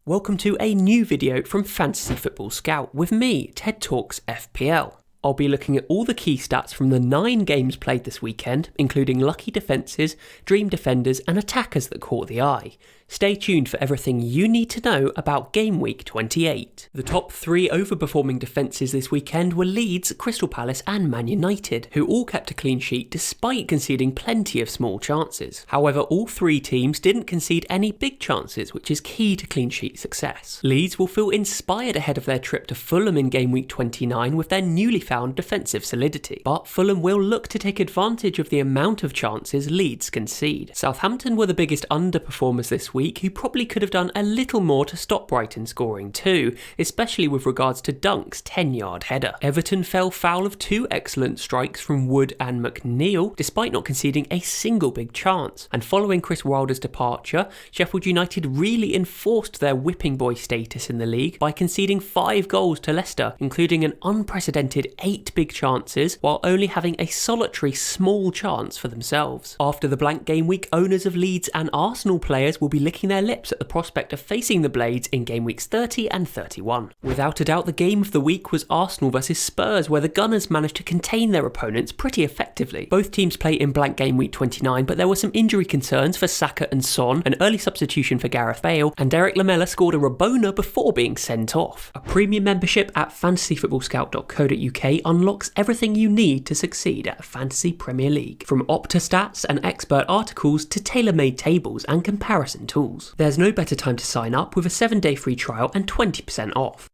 Welcome to a new video from Fantasy Football Scout with me, Ted Talks FPL. I'll be looking at all the key stats from the 9 games played this weekend, including lucky defences, dream defenders and attackers that caught the eye. Stay tuned for everything you need to know about Game Week 28. The top 3 overperforming defences this weekend were Leeds, Crystal Palace and Man United, who all kept a clean sheet despite conceding plenty of small chances. However, all 3 teams didn't concede any big chances, which is key to clean sheet success. Leeds will feel inspired ahead of their trip to Fulham in Game Week 29 with their newly found defensive solidity, but Fulham will look to take advantage of the amount of chances Leeds concede. Southampton were the biggest underperformers this week, who probably could have done a little more to stop Brighton scoring too, especially with regards to Dunk's 10-yard header. Everton fell foul of 2 excellent strikes from Wood and McNeil, despite not conceding a single big chance. And following Chris Wilder's departure, Sheffield United really enforced their whipping boy status in the league by conceding 5 goals to Leicester, including an unprecedented 8 big chances, while only having a solitary small chance for themselves. After the blank game week, owners of Leeds and Arsenal players will be licking their lips at the prospect of facing the Blades in game weeks 30 and 31. Without a doubt, the game of the week was Arsenal versus Spurs, where the Gunners managed to contain their opponents pretty effectively. Both teams play in blank game week 29, but there were some injury concerns for Saka and Son, an early substitution for Gareth Bale, and Eric Lamela scored a Rabona before being sent off. A premium membership at fantasyfootballscout.co.uk unlocks everything you need to succeed at Fantasy Premier League, from Opta stats and expert articles to tailor-made tables and comparison tools. There's no better time to sign up with a 7-day free trial and 20% off.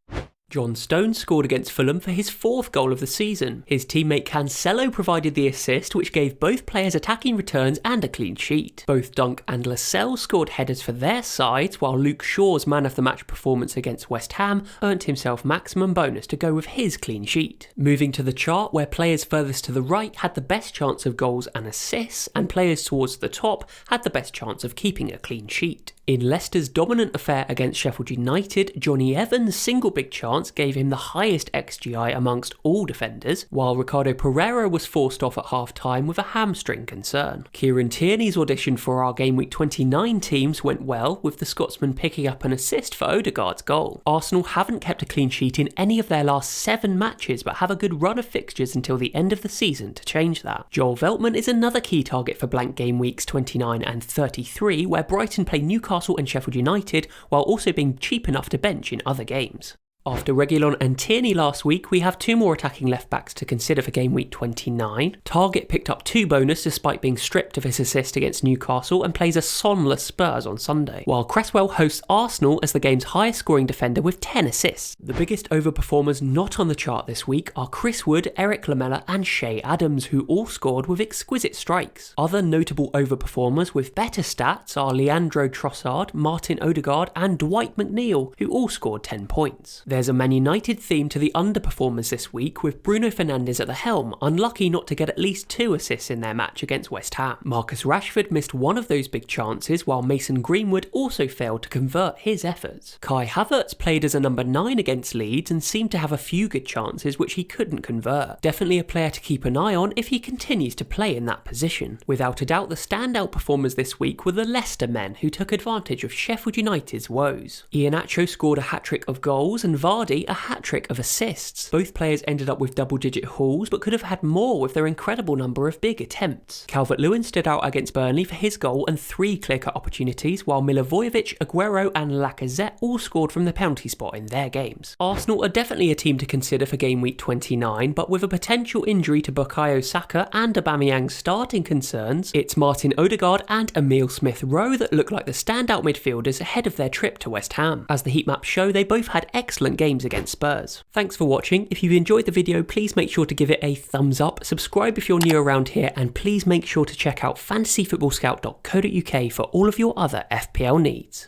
John Stones scored against Fulham for his 4th goal of the season. His teammate Cancelo provided the assist, which gave both players attacking returns and a clean sheet. Both Dunk and Lascelles scored headers for their sides, while Luke Shaw's man of the match performance against West Ham earned himself maximum bonus to go with his clean sheet. Moving to the chart, where players furthest to the right had the best chance of goals and assists, and players towards the top had the best chance of keeping a clean sheet. In Leicester's dominant affair against Sheffield United, Johnny Evans' single big chance gave him the highest XGI amongst all defenders, while Ricardo Pereira was forced off at half-time with a hamstring concern. Kieran Tierney's audition for our Game Week 29 teams went well, with the Scotsman picking up an assist for Odegaard's goal. Arsenal haven't kept a clean sheet in any of their last 7 matches, but have a good run of fixtures until the end of the season to change that. Joel Veltman is another key target for blank game weeks 29 and 33, where Brighton play Newcastle and Sheffield United, while also being cheap enough to bench in other games. After Reguilon and Tierney last week, we have 2 more attacking left-backs to consider for game week 29. Target picked up 2 bonus despite being stripped of his assist against Newcastle and plays a sonless Spurs on Sunday, while Cresswell hosts Arsenal as the game's highest scoring defender with 10 assists. The biggest overperformers not on the chart this week are Chris Wood, Eric Lamela and Shay Adams, who all scored with exquisite strikes. Other notable overperformers with better stats are Leandro Trossard, Martin Odegaard and Dwight McNeil, who all scored 10 points. There's a Man United theme to the underperformers this week, with Bruno Fernandes at the helm, unlucky not to get at least 2 assists in their match against West Ham. Marcus Rashford missed one of those big chances, while Mason Greenwood also failed to convert his efforts. Kai Havertz played as a number 9 against Leeds and seemed to have a few good chances which he couldn't convert. Definitely a player to keep an eye on if he continues to play in that position. Without a doubt, the standout performers this week were the Leicester men, who took advantage of Sheffield United's woes. Iheanacho scored a hat-trick of goals and Vardy a hat-trick of assists. Both players ended up with double-digit hauls, but could have had more with their incredible number of big attempts. Calvert-Lewin stood out against Burnley for his goal and 3 clear-cut opportunities, while Milivojevic, Aguero and Lacazette all scored from the penalty spot in their games. Arsenal are definitely a team to consider for game week 29, but with a potential injury to Bukayo Saka and Aubameyang starting concerns, it's Martin Odegaard and Emile Smith-Rowe that look like the standout midfielders ahead of their trip to West Ham. As the heat maps show, they both had excellent games against Spurs. Thanks for watching. If you've enjoyed the video, please make sure to give it a thumbs up, subscribe if you're new around here, and please make sure to check out fantasyfootballscout.co.uk for all of your other FPL needs.